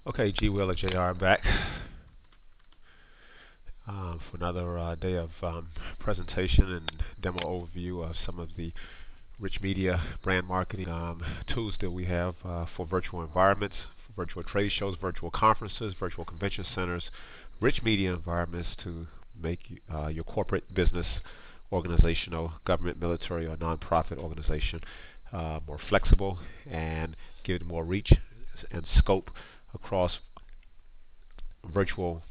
Okay, GWheeler JR back for another day of presentation and demo overview of some of the rich media brand marketing tools that we have for virtual environments, for virtual trade shows, virtual conferences, virtual convention centers, rich media environments to make your corporate business, organizational, government, military, or nonprofit organization more flexible and give it more reach and scope across virtual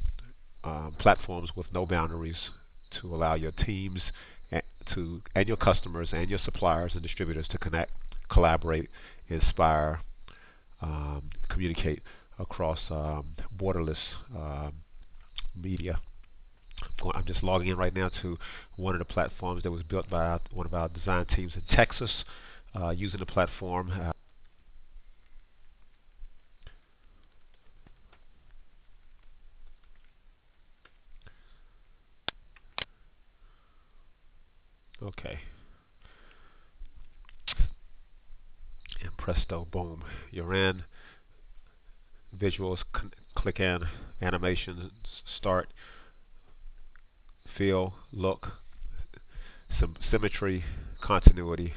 platforms with no boundaries to allow your teams and your customers and your suppliers and distributors to connect, collaborate, inspire, communicate across borderless media. I'm just logging in right now to one of the platforms that was built by one of our design teams in Texas using the platform. Okay. And presto, boom, you're in. Visuals, click in, animations, start, feel, look, some symmetry, continuity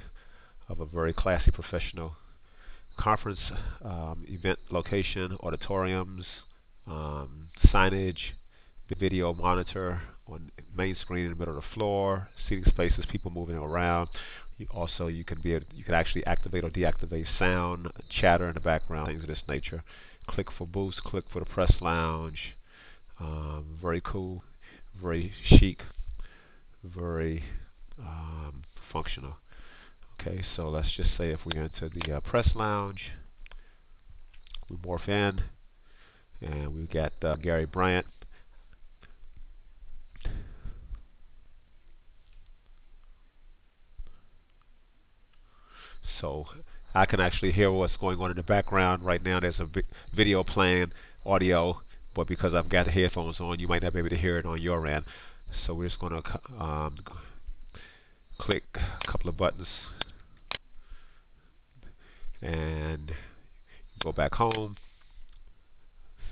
of a very classy professional conference event location, auditoriums, signage, video monitor on main screen in the middle of the floor, seating spaces, people moving around. You can actually activate or deactivate sound, chatter in the background, things of this nature. Click for booths, click for the press lounge. Very cool, very chic, very functional. Okay, so let's just say if we enter the press lounge, we morph in, and we've got Gary Bryant. So I can actually hear what's going on in the background right now. There's a video playing, audio, but because I've got the headphones on, you might not be able to hear it on your end. So we're just going to click a couple of buttons and go back home.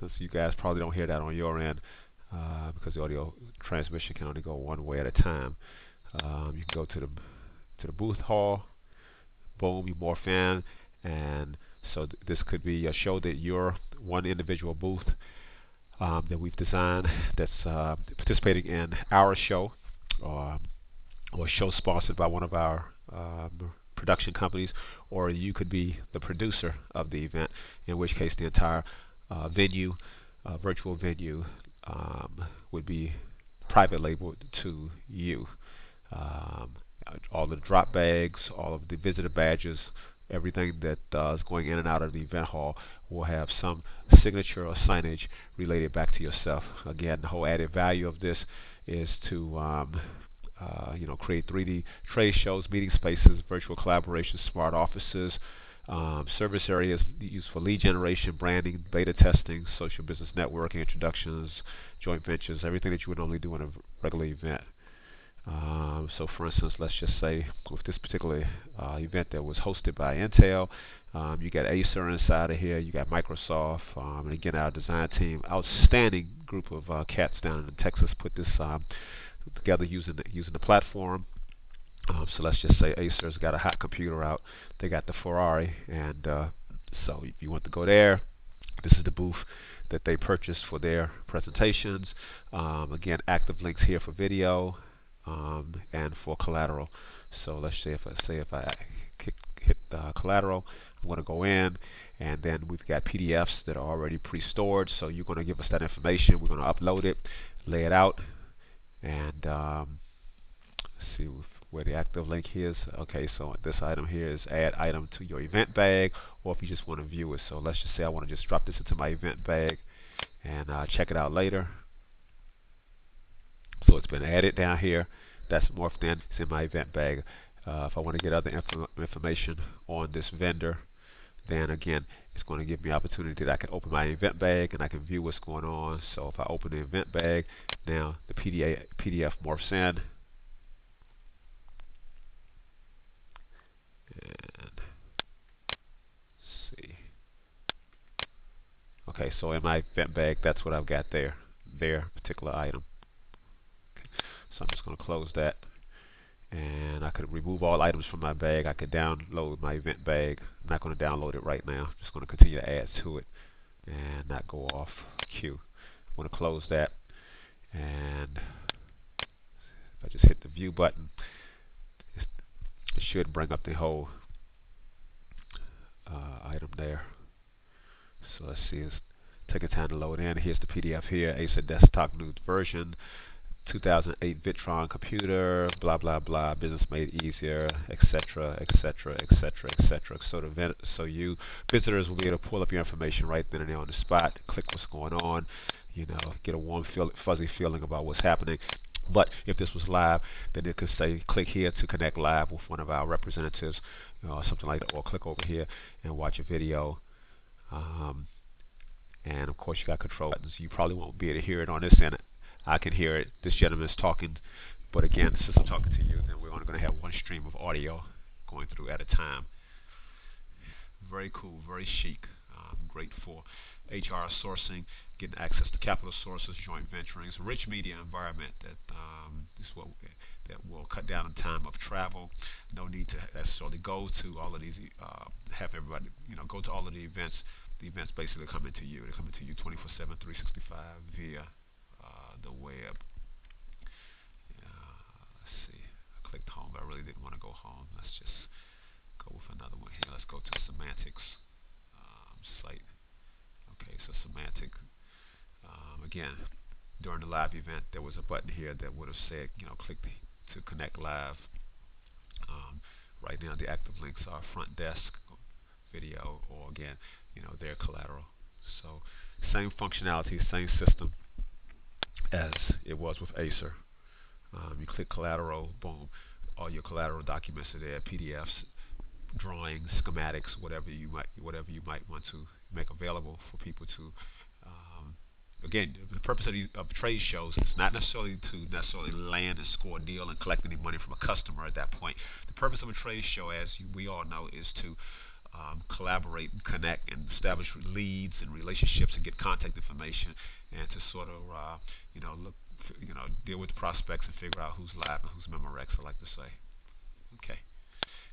Since you guys probably don't hear that on your end because the audio transmission can only go one way at a time. You can go to the booth hall. Boom, you morph in, and so this could be a show that you're one individual booth that we've designed that's participating in our show or a show sponsored by one of our production companies, or you could be the producer of the event, in which case the entire venue, virtual venue, would be private labeled to you. All the drop bags, all of the visitor badges, everything that is going in and out of the event hall will have some signature or signage related back to yourself. Again, the whole added value of this is to create 3D trade shows, meeting spaces, virtual collaboration, smart offices, service areas used for lead generation, branding, beta testing, social business networking, introductions, joint ventures, everything that you would normally do in a regular event. So for instance, let's just say with this particular event that was hosted by Intel, you got Acer inside of here, you got Microsoft, and again our design team, outstanding group of cats down in Texas put this together using the platform. So let's just say Acer's got a hot computer out, they got the Ferrari, and so if you want to go there, this is the booth that they purchased for their presentations. Again, active links here for video. And for collateral. So let's say if I hit collateral, I'm going to go in, and then we've got PDFs that are already pre-stored. So you're going to give us that information. We're going to upload it, lay it out, and see where the active link is. Okay, so this item here is add item to your event bag, or if you just want to view it. So let's just say I want to just drop this into my event bag and check it out later. So it's been added down here. That's morphed in. It's in my event bag. If I want to get other information on this vendor, then again, it's going to give me opportunity that I can open my event bag and I can view what's going on. So if I open the event bag, now the PDF morphs in. And let's see. Okay, so in my vent bag, that's what I've got there, their particular item. Okay. So I'm just going to close that, and I could remove all items from my bag. I could download my event bag. I'm not going to download it right now. I'm just going to continue to add to it and not go off queue. I'm going to close that, and if I just hit the view button, it should bring up the whole item there. So let's see, it's taking time to load in. Here's the PDF here, Acer Desktop News version, 2008 Vitron computer, blah blah blah, business made easier, etc., etc., etc., etc. So you visitors will be able to pull up your information right then and there on the spot, click what's going on, get a warm, fuzzy feeling about what's happening. But if this was live, then it could say, click here to connect live with one of our representatives, something like that, or click over here and watch a video. And of course, you got control buttons. You probably won't be able to hear it on this end. I can hear it. This gentleman is talking, but again, since I'm talking to you, then we're only going to have one stream of audio going through at a time. Very cool, very chic, great for HR sourcing, getting access to capital sources, joint venturings, rich media environment that will cut down on time of travel. No need to necessarily go to all of these, have everybody, go to all of the events. The events basically coming to you. They're coming to you 24/7, 365 via the web. Let's see. I clicked home, but I really didn't want to go home. Let's just go with another one here. Let's go to Semantics site. Okay, so Semantic. Again, during the live event, there was a button here that would have said, click to connect live. Right now, the active links are front desk, video, or again, their collateral. So same functionality, same system as it was with Acer. You click collateral, boom, all your collateral documents are there, PDFs, drawings, schematics, whatever you might want to make available for people to. Again, the purpose of trade shows is not necessarily to land and score a deal and collect any money from a customer at that point. The purpose of a trade show, as we all know, is to collaborate and connect and establish leads and relationships and get contact information, and to sort of deal with the prospects and figure out who's live and who's Memorex, I like to say. Okay.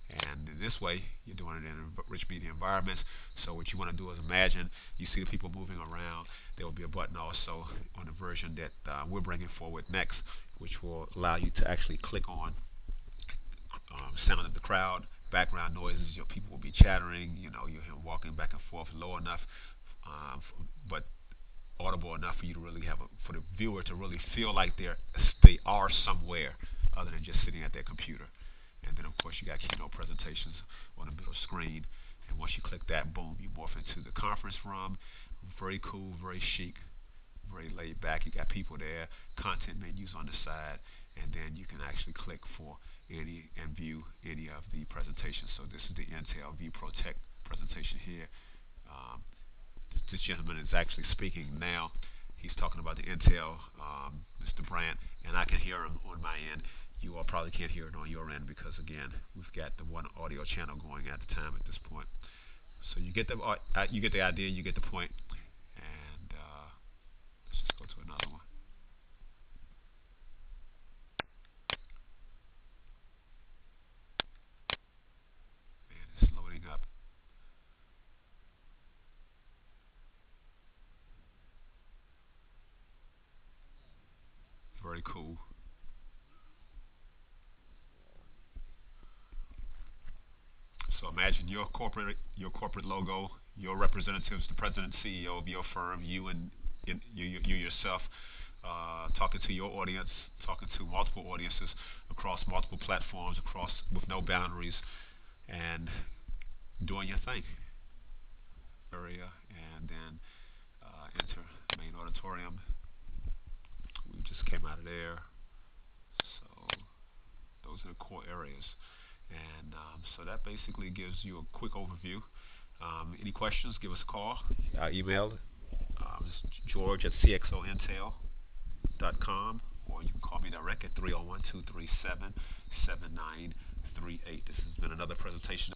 And in this way, you're doing it in rich media environments. So what you want to do is imagine you see the people moving around. There will be a button also on the version that we're bringing forward next, which will allow you to actually click on sound of the crowd, background noises. Your people will be chattering. You're walking back and forth low enough, but audible enough for you to really for the viewer to really feel like they are somewhere other than just sitting at their computer. And then, of course, you got keynote presentations on the middle screen. And once you click that, boom, you morph into the conference room. Very cool, very chic, very laid back. You got people there, content menus on the side, and then you can actually click for any and view any of the presentations. So this is the Intel View Protect presentation here. This gentleman is actually speaking now. He's talking about the Intel, Mr. Brandt, and I can hear him on my end. You all probably can't hear it on your end because, again, we've got the one audio channel going at the time at this point. So you get the idea, you get the point, and let's just go to another one. Man, it's loading up. Very cool. So imagine your corporate logo, your representatives, the president, CEO of your firm, you yourself, talking to your audience, talking to multiple audiences across multiple platforms, with no boundaries, and doing your thing. Area, and then enter main auditorium. We just came out of there. So those are the core areas. And so that basically gives you a quick overview. Any questions, give us a call. Email is George at CXOintel.com, or you can call me direct at 301-237-7938. This has been another presentation.